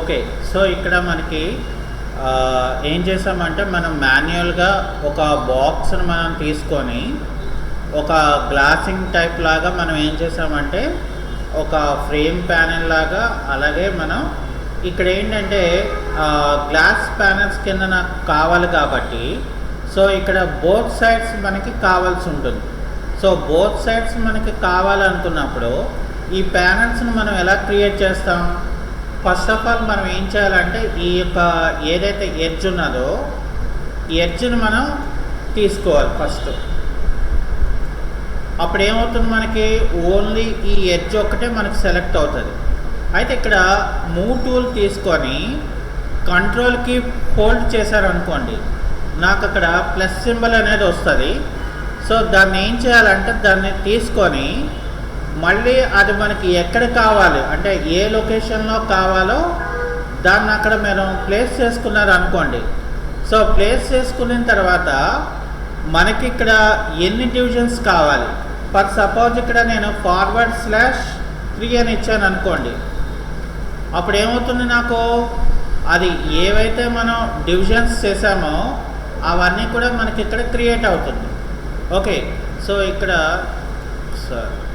Okay. So, ఇక్కడ మనకి ఏం చేసామంటే మనం మాన్యువల్‌గా ఒక బాక్స్‌ని మనం తీసుకొని ఒక గ్లాసింగ్ టైప్ లాగా మనం ఏం చేసామంటే ఒక ఫ్రేమ్ ప్యానెల్ లాగా అలాగే మనం ఇక్కడ ఏంటంటే గ్లాస్ ప్యానెల్స్ కింద నాకు కావాలి కాబట్టి సో ఇక్కడ బోత్ సైడ్స్ మనకి కావాల్సి ఉంటుంది. సో బోత్ సైడ్స్ మనకి కావాలనుకున్నప్పుడు ఈ ప్యానెల్స్ని మనం ఎలా క్రియేట్ చేస్తాం? ఫస్ట్ ఆఫ్ ఆల్ మనం ఏం చేయాలంటే ఈ యొక్క ఏదైతే ఎడ్జ్ ఉన్నదో ఈ ఎడ్జ్ని మనం తీసుకోవాలి ఫస్ట్. అప్పుడు ఏమవుతుంది, మనకి ఓన్లీ ఈ ఎడ్జ్ ఒక్కటే మనకి సెలెక్ట్ అవుతుంది. అయితే ఇక్కడ మూవ్ టూల్ తీసుకొని కంట్రోల్కి హోల్డ్ చేశారనుకోండి, నాకు అక్కడ ప్లస్ సింబల్ అనేది వస్తుంది. సో దాన్ని ఏం చేయాలంటే దాన్ని తీసుకొని మళ్ళీ అది మనకి ఎక్కడ కావాలి అంటే ఏ లొకేషన్లో కావాలో దాన్ని అక్కడ మీరు ప్లేస్ చేసుకున్నారు అనుకోండి. సో ప్లేస్ చేసుకున్న తర్వాత మనకి ఇక్కడ ఎన్ని డివిజన్స్ కావాలి, ఫర్ సపోజ్ ఇక్కడ నేను /3 అని ఇచ్చాను అనుకోండి. అప్పుడు ఏమవుతుంది, నాకు అది ఏవైతే మనం డివిజన్స్ చేసామో అవన్నీ కూడా మనకి ఇక్కడ క్రియేట్ అవుతుంది. ఓకే. సో ఇక్కడ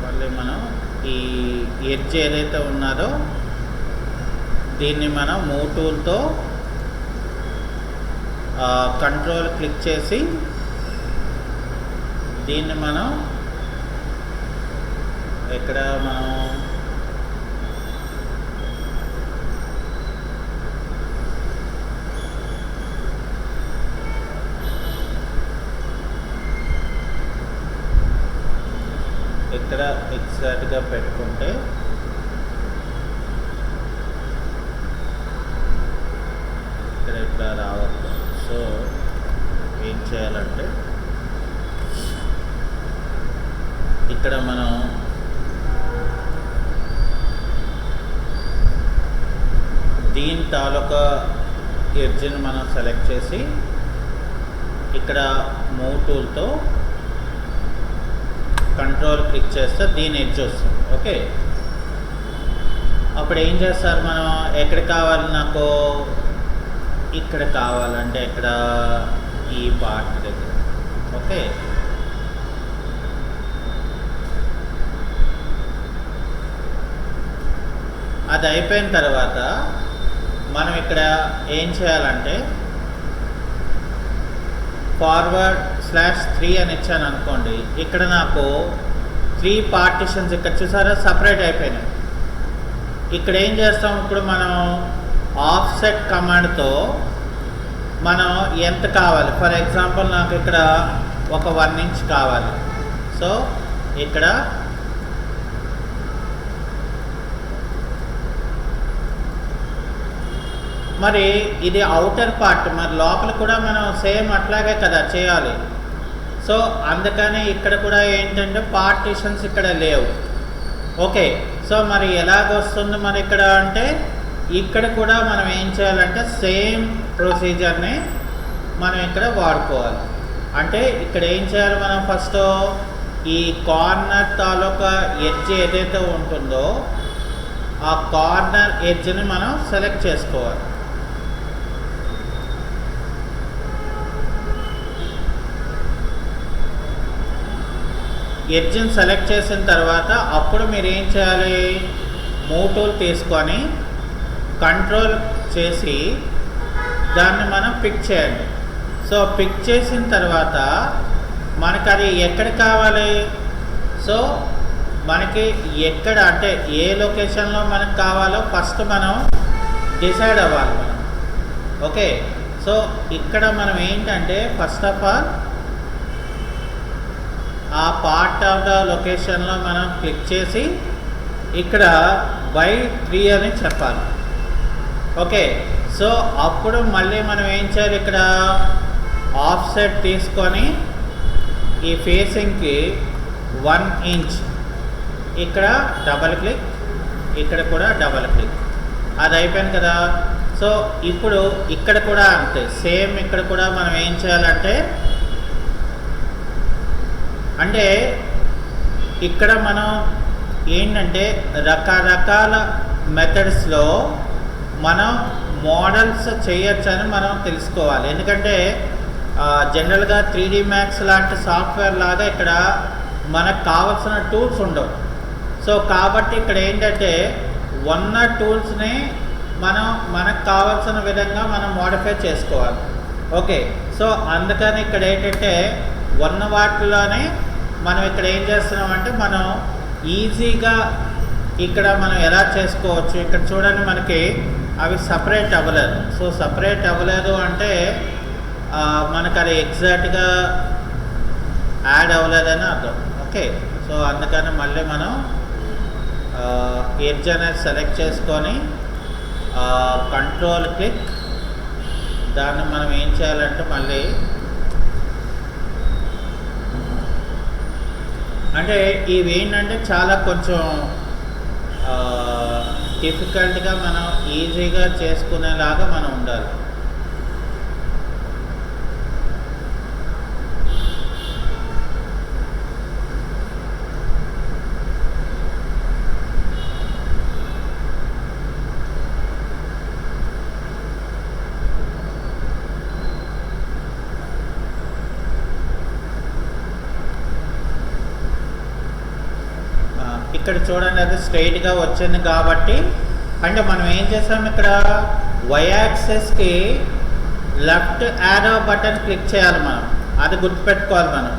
మళ్ళీ మనం ఈ ఎడ్జ్ ఏదైతే ఉన్నదో దీన్ని మనం మూవ్ టూల్తో కంట్రోల్ క్లిక్ చేసి దీన్ని మనం ఇక్కడ మనం ఇక్కడ ఎగ్జాక్ట్గా పెట్టుకుంటే ఇక్కడ ఇట్లా రావద్దు. సో ఏం చేయాలంటే ఇక్కడ మనం దీని తాలూకా ఎడ్జ్ని మనం సెలెక్ట్ చేసి ఇక్కడ మూవ్ టూల్తో కంట్రోల్ క్లిక్ చేస్తే దీని ఎడ్జ్ వస్తుంది. ఓకే. అప్పుడు ఏం చేస్తారు, మనం ఎక్కడ కావాలి, నాకు ఇక్కడ కావాలంటే ఇక్కడ ఈ పార్ట్ దగ్గర. ఓకే. అది అయిపోయిన తర్వాత మనం ఇక్కడ ఏం చేయాలంటే /3 అని ఇచ్చాను అనుకోండి. ఇక్కడ నాకు 3 పార్టిషన్స్ ఇక్కడ చూసారా సపరేట్ అయిపోయినాయి. ఇక్కడ ఏం చేస్తాం, ఇప్పుడు మనం ఆఫ్సెట్ కమాండ్తో మనం ఎంత కావాలి, ఫర్ ఎగ్జాంపుల్ నాకు ఇక్కడ ఒక 1 ఇంచ్ కావాలి. సో ఇక్కడ మరి ఇది అవుటర్ పార్ట్, మరి లోపల కూడా మనం సేమ్ అట్లాగే కదా చేయాలి. సో అందుకని ఇక్కడ కూడా ఏంటంటే పార్టిషన్స్ ఇక్కడ లేవు. ఓకే. సో మరి ఎలాగొస్తుంది మరి ఇక్కడ అంటే ఇక్కడ కూడా మనం ఏం చేయాలంటే సేమ్ ప్రొసీజర్ని మనం ఇక్కడ వాడుకోవాలి. అంటే ఇక్కడ ఏం చేయాలి, మనం ఫస్ట్ ఈ కార్నర్ తాలూకా ఎడ్జ్ ఏదైతే ఉంటుందో ఆ కార్నర్ ఎడ్జ్ని మనం సెలెక్ట్ చేసుకోవాలి. ఎడ్జ్ని సెలెక్ట్ చేసిన తర్వాత అప్పుడు మీరు ఏం చేయాలి, మూవ్ టూల్ తీసుకొని కంట్రోల్ చేసి దాన్ని మనం పిక్ చేయండి. సో పిక్ చేసిన తర్వాత మనకు అది ఎక్కడ కావాలి, సో మనకి ఎక్కడ అంటే ఏ లొకేషన్లో మనకు కావాలో ఫస్ట్ మనం డిసైడ్ అవ్వాలి మనం. ఓకే. సో ఇక్కడ మనం ఏంటంటే ఫస్ట్ ఆఫ్ ఆల్ ఆ పార్ట్ ఆఫ్ ద లొకేషన్లో మనం క్లిక్ చేసి ఇక్కడ /3 అని చెప్పాలి. ఓకే. సో అప్పుడు మళ్ళీ మనం ఏం చేయాలి, ఇక్కడ ఆఫ్సెట్ తీసుకొని ఈ ఫేసింగ్కి 1 ఇంచ్ ఇక్కడ డబల్ క్లిక్, ఇక్కడ కూడా డబల్ క్లిక్. అది అయిపోయింది కదా. సో ఇప్పుడు ఇక్కడ కూడా అంతే సేమ్. ఇక్కడ కూడా మనం ఏం చేయాలంటే అంటే ఇక్కడ మనం ఏంటంటే రకరకాల మెథడ్స్లో మనం మోడల్స్ చేయొచ్చని మనం తెలుసుకోవాలి. ఎందుకంటే జనరల్గా 3D మ్యాక్స్ లాంటి సాఫ్ట్వేర్ లాగా ఇక్కడ మనకు కావాల్సిన టూల్స్ ఉండవు. సో కాబట్టి ఇక్కడ ఏంటంటే ఉన్న టూల్స్ని మనకు కావాల్సిన విధంగా మనం మోడిఫై చేసుకోవాలి. ఓకే, సో అందుకని ఇక్కడ ఏంటంటే ఉన్న వాటిలోనే మనం ఇక్కడ ఏం చేస్తున్నామంటే మనం ఈజీగా ఇక్కడ మనం ఎలా చేసుకోవచ్చు. ఇక్కడ చూడండి, మనకి అవి సపరేట్ అవ్వలేదు. సో సపరేట్ అవ్వలేదు అంటే మనకు అది ఎగ్జాక్ట్గా యాడ్ అవ్వలేదని అర్థం. ఓకే, సో అందుకని మళ్ళీ మనం ఎడ్జ్ అనేది సెలెక్ట్ చేసుకొని కంట్రోల్ క్లిక్, దాన్ని మనం ఏం చేయాలంటే మళ్ళీ అంటే ఇవి ఏంటంటే చాలా కొంచెం డిఫికల్ట్గా మనం ఈజీగా చేసుకునేలాగా మనం ఉండాలి. ఇక్కడ చూడండి, అది స్ట్రైట్గా వచ్చింది కాబట్టి అంటే మనం ఏం చేసాం, ఇక్కడ వై యాక్సెస్కి లెఫ్ట్ యారో బటన్ క్లిక్ చేయాలి మనం, అది గుర్తుపెట్టుకోవాలి మనం.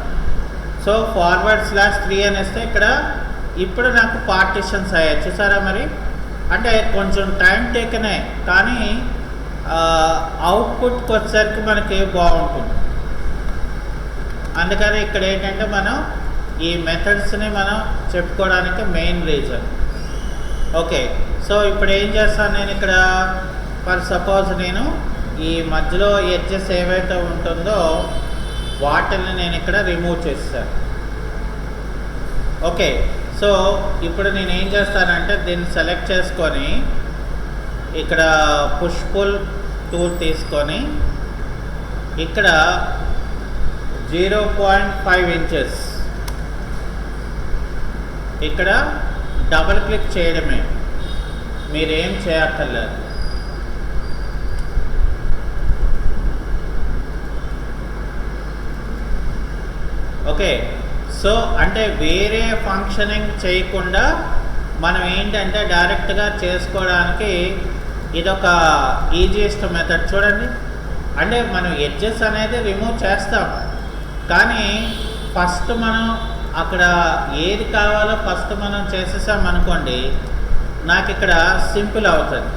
సో /3 అనేస్తే ఇక్కడ ఇప్పుడు నాకు పార్టిషన్స్ అయ్యాయి చూసారా. మరి అంటే కొంచెం టైం టేకనే, కానీ అవుట్పుట్కి వచ్చేసరికి మనకి బాగుంటుంది. అందుకని ఇక్కడ ఏంటంటే మనం ఈ మెథడ్స్ని మనం చెప్పుకోవడానికి మెయిన్ రీజన్. ఓకే, సో ఇప్పుడు ఏం చేస్తాను నేను ఇక్కడ, ఫర్ సపోజ్ నేను ఈ మధ్యలో ఎడ్జెస్ ఏవైతే ఉంటుందో వాటిని నేను ఇక్కడ రిమూవ్ చేస్తాను. ఓకే, సో ఇప్పుడు నేను ఏం చేస్తానంటే దీన్ని సెలెక్ట్ చేసుకొని ఇక్కడ పుష్ పుల్ టూల్ తీసుకొని ఇక్కడ 0.5 ఇంచెస్ ఇక్కడ డబుల్ క్లిక్ చేయడమే, మీరేం చేయక్కర్లేదు. ఓకే, సో అంటే వేరే ఫంక్షనింగ్ చేయకుండా మనం ఏంటంటే డైరెక్ట్గా చేసుకోవడానికి ఇదొక ఈజియెస్ట్ మెథడ్. చూడండి, అంటే మనం ఎడ్జెస్ అనేది రిమూవ్ చేస్తాం, కానీ ఫస్ట్ మనం అక్కడ ఏది కావాలో ఫస్ట్ మనం చేసేసాం అనుకోండి, నాకు ఇక్కడ సింపుల్ అవుతుంది.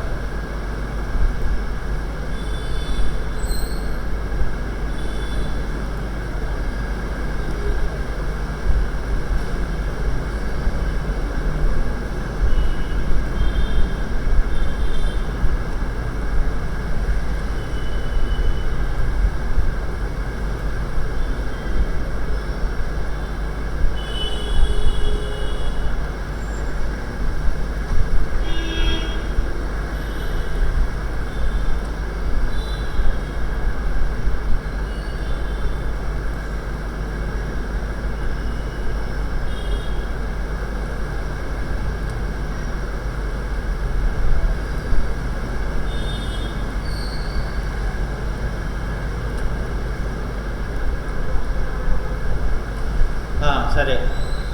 సరే,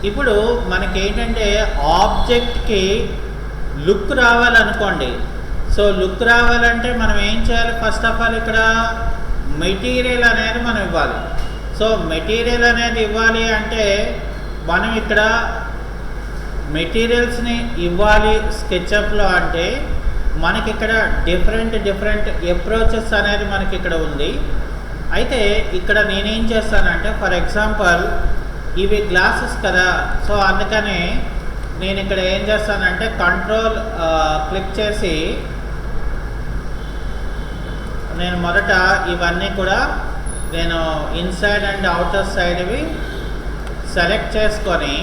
ఇప్పుడు మనకేంటంటే ఆబ్జెక్ట్కి లుక్ రావాలనుకోండి. సో లుక్ రావాలంటే మనం ఏం చేయాలి, ఫస్ట్ ఆఫ్ ఆల్ ఇక్కడ మెటీరియల్ అనేది మనం ఇవ్వాలి. సో మెటీరియల్ అనేది ఇవ్వాలి అంటే మనం ఇక్కడ మెటీరియల్స్ని ఇవ్వాలి స్కెచ్అప్లో. అంటే మనకి ఇక్కడ డిఫరెంట్ అప్రోచెస్ అనేది మనకి ఇక్కడ ఉంది. అయితే ఇక్కడ నేనేం చేస్తానంటే, ఫర్ ఎగ్జాంపుల్ ఇవి గ్లాసెస్ కదా, సో అందుకని నేను ఇక్కడ ఏం చేస్తానంటే కంట్రోల్ క్లిక్ చేసి నేను మొదట ఇవన్నీ కూడా నేను ఇన్సైడ్ అండ్ అవుటర్ సైడ్ ఇవి సెలెక్ట్ చేసుకొని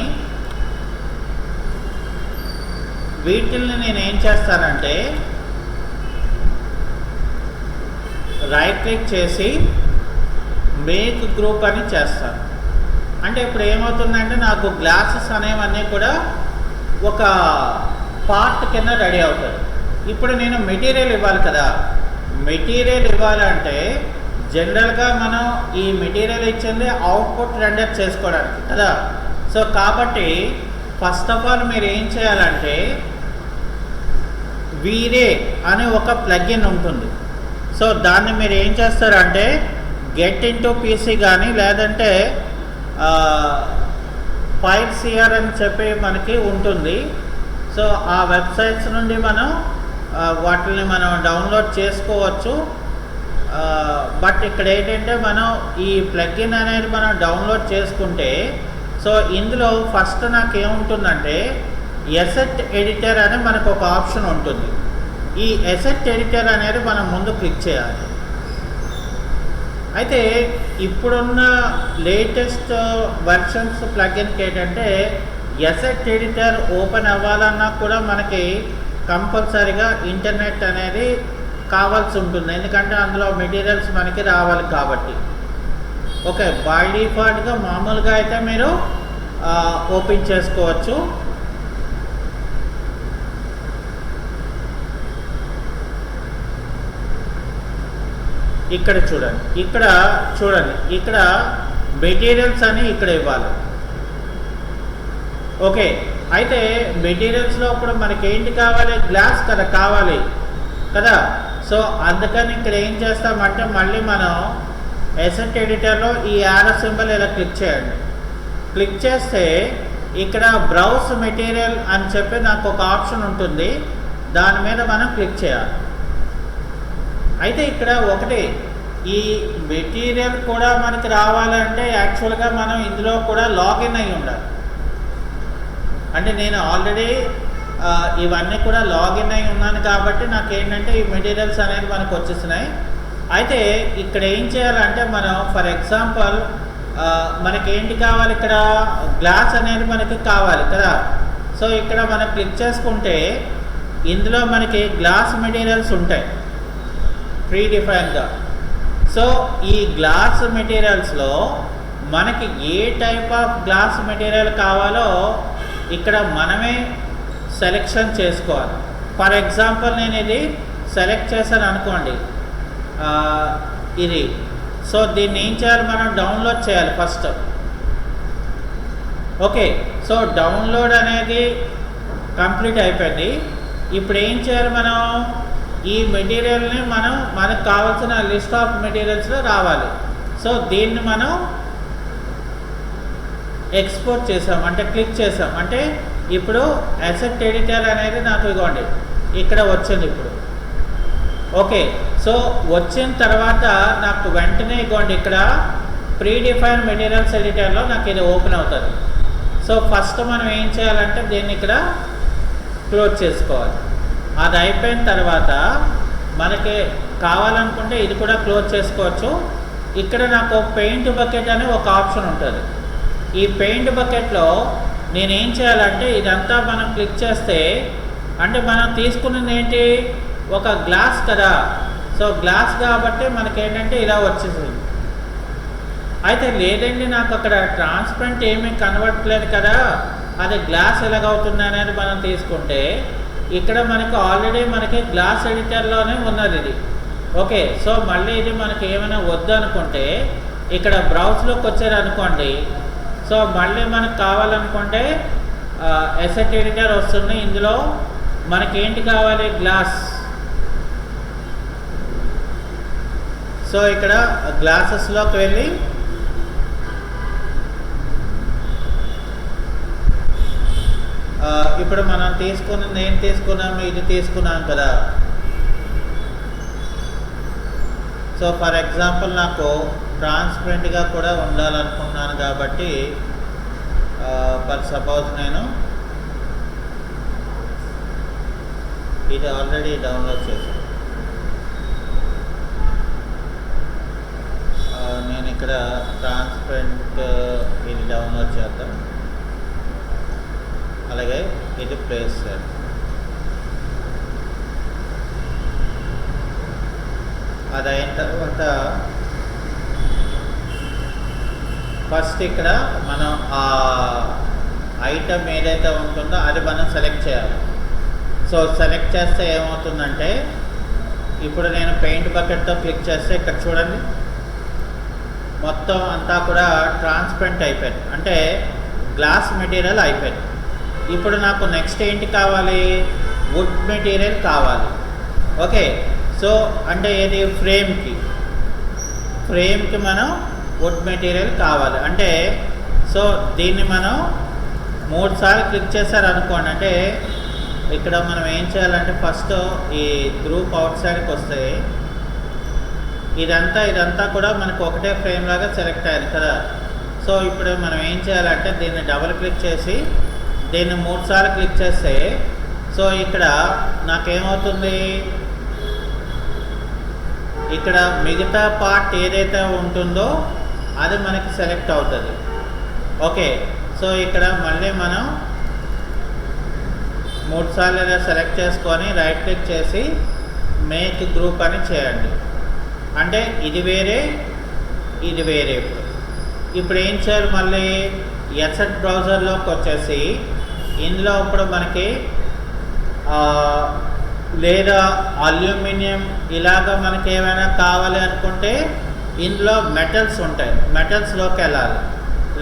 వీటిల్ని నేను ఏం చేస్తానంటే రైట్ క్లిక్ చేసి మేక్ గ్రూప్ అని చేస్తాను. అంటే ఇప్పుడు ఏమవుతుందంటే నాకు గ్లాసెస్ అనేవన్నీ కూడా ఒక పార్ట్ కింద రెడీ అవుతుంది. ఇప్పుడు నేను మెటీరియల్ ఇవ్వాలి కదా. మెటీరియల్ ఇవ్వాలంటే జనరల్గా మనం ఈ మెటీరియల్ ఇచ్చింది అవుట్పుట్ రెండర్ చేసుకోవడానికి కదా. సో కాబట్టి ఫస్ట్ ఆఫ్ ఆల్ మీరు ఏం చేయాలంటే వీరే అనే ఒక ప్లగిన్ ఉంటుంది. సో దాన్ని మీరు ఏం చేస్తారంటే గెట్ ఇంటూ పీసీ కానీ లేదంటే ఫైల్ సిఆర్ అని చెప్పి మనకి ఉంటుంది. సో ఆ వెబ్సైట్స్ నుండి మనం వాటిని మనం డౌన్లోడ్ చేసుకోవచ్చు. బట్ ఇక్కడ ఏంటంటే మనం ఈ ప్లగిన్ అనేది మనం డౌన్లోడ్ చేసుకుంటే సో ఇందులో ఫస్ట్ నాకు ఏముంటుందంటే ఎసెట్ ఎడిటర్ అని మనకు ఒక ఆప్షన్ ఉంటుంది. ఈ ఎసెట్ ఎడిటర్ అనేది మనం ముందు క్లిక్ చేయాలి. అయితే ఇప్పుడున్న లేటెస్ట్ వెర్షన్స్ ప్లగిన్కి ఏంటంటే ఎసెట్ ఎడిటర్ ఓపెన్ అవ్వాలన్నా కూడా మనకి కంపల్సరీగా ఇంటర్నెట్ అనేది కావాల్సి ఉంటుంది. ఎందుకంటే అందులో మెటీరియల్స్ మనకి రావాలి కాబట్టి. ఓకే, బై డిఫాల్ట్గా మామూలుగా అయితే మీరు ఓపెన్ చేసుకోవచ్చు. ఇక్కడ చూడండి, ఇక్కడ మెటీరియల్స్ అని ఇక్కడ ఇవ్వాలి. ఓకే, అయితే మెటీరియల్స్లో ఇప్పుడు మనకి ఏంటి కావాలి, గ్లాస్ కదా కావాలి కదా. సో అందుకని ఇక్కడ ఏం చేస్తామంటే మళ్ళీ మనం ఎసెట్ ఎడిటర్లో ఈ యారో సింబల్ ఇలా క్లిక్ చేయండి. క్లిక్ చేస్తే ఇక్కడ బ్రౌజ్ మెటీరియల్ అని చెప్పి నాకు ఒక ఆప్షన్ ఉంటుంది. దాని మీద మనం క్లిక్ చేయాలి. అయితే ఇక్కడ ఒకటి ఈ మెటీరియల్ కూడా మనకి రావాలంటే యాక్చువల్గా మనం ఇందులో కూడా లాగిన్ అయి ఉండాలి. అంటే నేను ఆల్రెడీ ఇవన్నీ కూడా లాగిన్ అయి ఉన్నాను కాబట్టి నాకు ఏంటంటే ఈ మెటీరియల్స్ అనేది మనకు వచ్చేసినాయి. అయితే ఇక్కడ ఏం చేయాలంటే మనం ఫర్ ఎగ్జాంపుల్ మనకి ఏంటి కావాలి, ఇక్కడ గ్లాస్ అనేది మనకి కావాలి కదా. సో ఇక్కడ మనం క్లిక్ చేసుకుంటే ఇందులో మనకి గ్లాస్ మెటీరియల్స్ ఉంటాయి ప్రీ డిఫైన్గా. సో ఈ గ్లాస్ మెటీరియల్స్లో మనకి ఏ టైప్ ఆఫ్ గ్లాస్ మెటీరియల్ కావాలో ఇక్కడ మనమే సెలెక్షన్ చేసుకోవాలి. ఫర్ ఎగ్జాంపుల్ నేను ఇది సెలెక్ట్ చేశాను అనుకోండి, ఇది. సో దీన్ని ఏం చేయాలి, మనం డౌన్లోడ్ చేయాలి ఫస్ట్. ఓకే, సో డౌన్లోడ్ అనేది కంప్లీట్ అయిపోయింది. ఇప్పుడు ఏం చేయాలి, మనం ఈ మెటీరియల్ని మనకు కావాల్సిన లిస్ట్ ఆఫ్ మెటీరియల్స్లో రావాలి. సో దీన్ని మనం ఎక్స్పోర్ట్ చేసాం అంటే క్లిక్ చేసాం అంటే ఇప్పుడు అసెట్ ఎడిటర్ అనేది నాకు ఇవ్వండి ఇక్కడ వచ్చింది ఇప్పుడు. ఓకే, సో వచ్చిన తర్వాత నాకు వెంటనే ఇవ్వండి ఇక్కడ ప్రీ డిఫైన్ మెటీరియల్స్ ఎడిటర్లో నాకు ఇది ఓపెన్ అవుతుంది. సో ఫస్ట్ మనం ఏం చేయాలంటే దీన్ని ఇక్కడ క్లోజ్ చేసుకోవాలి. అది అయిపోయిన తర్వాత మనకి కావాలనుకుంటే ఇది కూడా క్లోజ్ చేసుకోవచ్చు. ఇక్కడ నాకు పెయింట్ బకెట్ అనే ఒక ఆప్షన్ ఉంటుంది. ఈ పెయింట్ బకెట్లో నేనేం చేయాలంటే ఇదంతా మనం క్లిక్ చేస్తే అంటే మనం తీసుకున్నది ఏంటి, ఒక గ్లాస్ కదా. సో గ్లాస్ కాబట్టి మనకేంటంటే ఇలా వచ్చేసింది. అయితే లేదండి నాకు అక్కడ ట్రాన్స్పరెంట్ ఏమీ కనబడట్లేదు కదా, అది గ్లాస్ ఎలాగవుతుంది అనేది మనం తీసుకుంటే ఇక్కడ మనకు ఆల్రెడీ మనకి గ్లాస్ ఎడిటర్లోనే ఉన్నది ఇది. ఓకే, సో మళ్ళీ ఇది మనకి ఏమైనా వద్దు అనుకుంటే ఇక్కడ బ్రౌజ్లోకి వచ్చారనుకోండి. సో మళ్ళీ మనకు కావాలనుకుంటే అసెట్ ఎడిటర్ వస్తుంది. ఇందులో మనకేంటి కావాలి, గ్లాస్. సో ఇక్కడ గ్లాసెస్లోకి వెళ్ళి ఇప్పుడు మనం తీసుకున్నది ఏం తీసుకున్నాము, ఇది తీసుకున్నాం కదా. సో ఫర్ ఎగ్జాంపుల్ నాకు ట్రాన్స్పరెంట్గా కూడా ఉండాలనుకుంటున్నాను కాబట్టి ఫర్ సపోజ్ నేను ఇది ఆల్రెడీ డౌన్లోడ్ చేశాను. నేను ఇక్కడ ట్రాన్స్పరెంట్ ఇది డౌన్లోడ్ చేద్దాం. అలాగే ఇది ప్లేస్ చేద్దాం. అది అయిన తర్వాత ఫస్ట్ ఇక్కడ మనం ఆ ఐటమ్ ఏదైతే ఉంటుందో అది మనం సెలెక్ట్ చేయాలి. సో సెలెక్ట్ చేస్తే ఏమవుతుందంటే ఇప్పుడు నేను పెయింట్ బకెట్తో క్లిక్ చేస్తే ఇక్కడ చూడండి మొత్తం అంతా కూడా ట్రాన్స్పరెంట్ అయిపోయింది, అంటే గ్లాస్ మెటీరియల్ అయిపోయింది. ఇప్పుడు నాకు నెక్స్ట్ ఏంటి కావాలి, వుడ్ మెటీరియల్ కావాలి. ఓకే, సో అంటే ఏది ఫ్రేమ్కి మనం వుడ్ మెటీరియల్ కావాలి. అంటే సో దీన్ని మనం 3 సార్లు క్లిక్ చేశారనుకోండి, అంటే ఇక్కడ మనం ఏం చేయాలంటే ఫస్ట్ ఈ గ్రూప్ అవుట్ సైడ్కి వస్తే ఇదంతా కూడా మనకు ఒకటే ఫ్రేమ్ లాగా సెలెక్ట్ అయ్యింది కదా. సో ఇప్పుడు మనం ఏం చేయాలంటే దీన్ని డబుల్ క్లిక్ చేసి దీన్ని 3 సార్లు క్లిక్ చేస్తే సో ఇక్కడ నాకేమవుతుంది, ఇక్కడ మిగతా పార్ట్ ఏదైతే ఉంటుందో అది మనకి సెలెక్ట్ అవుతుంది. ఓకే, సో ఇక్కడ మళ్ళీ మనం 3 సార్లు ఇలా సెలెక్ట్ చేసుకొని రైట్ క్లిక్ చేసి మేక్ గ్రూప్ అని చేయండి. అంటే ఇది వేరే ఇది వేరే. ఇప్పుడు ఏం చేయాలి, మళ్ళీ ఎసెట్ బ్రౌజర్లోకి వచ్చేసి ఇందులో ఇప్పుడు మనకి లేదా అల్యూమినియం ఇలాగ మనకి ఏమైనా కావాలి అనుకుంటే ఇందులో మెటల్స్ ఉంటాయి, మెటల్స్లోకి వెళ్ళాలి.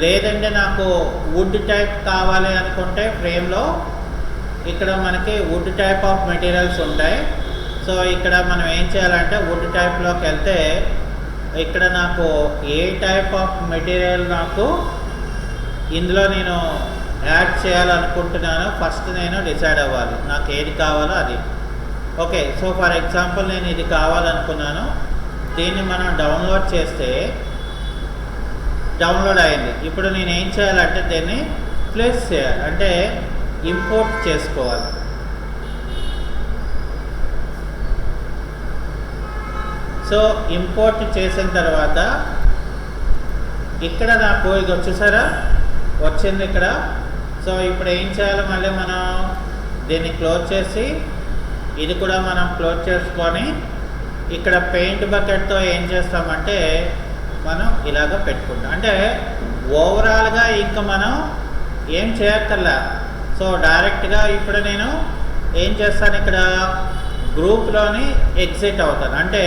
లేదంటే నాకు వుడ్ టైప్ కావాలి అనుకుంటే ఫ్రేమ్లో ఇక్కడ మనకి వుడ్ టైప్ ఆఫ్ మెటీరియల్స్ ఉంటాయి. సో ఇక్కడ మనం ఏం చేయాలంటే వుడ్ టైప్లోకి వెళ్తే ఇక్కడ నాకు ఏ టైప్ ఆఫ్ మెటీరియల్ నాకు ఇందులో నేను యాడ్ చేయాలనుకుంటున్నానో ఫస్ట్ నేను డిసైడ్ అవ్వాలి నాకు ఏది కావాలో అది. ఓకే, సో ఫర్ ఎగ్జాంపుల్ నేను ఇది కావాలనుకున్నాను, దీన్ని మనం డౌన్లోడ్ చేస్తే డౌన్లోడ్ అయింది. ఇప్పుడు నేను ఏం చేయాలంటే దీన్ని ప్లేస్ చేయాలి, అంటే ఇంపోర్ట్ చేసుకోవాలి. సో ఇంపోర్ట్ చేసిన తర్వాత ఇక్కడ నాకు ఇది వచ్చేసారా వచ్చింది ఇక్కడ. సో ఇప్పుడు ఏం చేయాలి, మళ్ళీ మనం దీన్ని క్లోజ్ చేసి ఇది కూడా మనం క్లోజ్ చేసుకొని ఇక్కడ పెయింట్ బకెట్తో ఏం చేస్తామంటే మనం ఇలాగ పెట్టుకుంటాం. అంటే ఓవరాల్గా ఇంకా మనం ఏం చేయక్కర్లా. సో డైరెక్ట్గా ఇప్పుడు నేను ఏం చేస్తాను, ఇక్కడ గ్రూప్లోని ఎగ్జిట్ అవుతాను. అంటే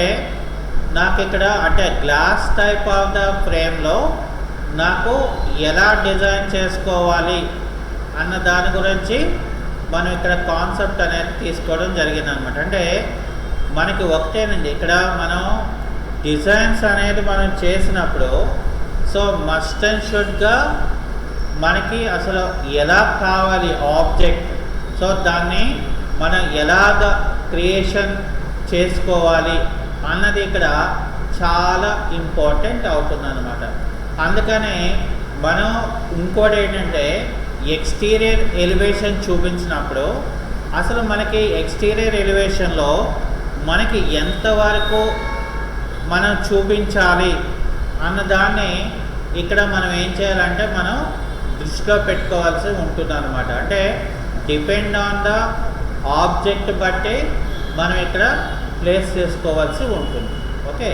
నాకు ఇక్కడ అంటే గ్లాస్ టైప్ ఆఫ్ ద ఫ్రేమ్లో నాకు ఎలా డిజైన్ చేసుకోవాలి అన్న దాని గురించి మనం ఇక్కడ కాన్సెప్ట్ అనేది తీసుకోవడం జరిగింది అనమాట. అంటే మనకి ఒకటేనండి, ఇక్కడ మనం డిజైన్స్ అనేది మనం చేసినప్పుడు సో మస్ట్ అండ్ షుడ్గా మనకి అసలు ఎలా కావాలి ఆబ్జెక్ట్, సో దాన్ని మనం ఎలాగ క్రియేషన్ చేసుకోవాలి అన్నది ఇక్కడ చాలా ఇంపార్టెంట్ అవుతుంది అనమాట. అందుకని మనం ఇంకోటి ఏంటంటే ఎక్స్టీరియర్ ఎలివేషన్ చూపించినప్పుడు అసలు మనకి ఎక్స్టీరియర్ ఎలివేషన్లో మనకి ఎంతవరకు మనం చూపించాలి అన్నదాన్ని ఇక్కడ మనం ఏం చేయాలంటే మనం దృష్టిలో పెట్టుకోవాల్సి ఉంటుంది అనమాట. అంటే డిపెండ్ ఆన్ ద ఆబ్జెక్ట్ బట్టి మనం ఇక్కడ ప్లేస్ చేసుకోవాల్సి ఉంటుంది. ఓకే.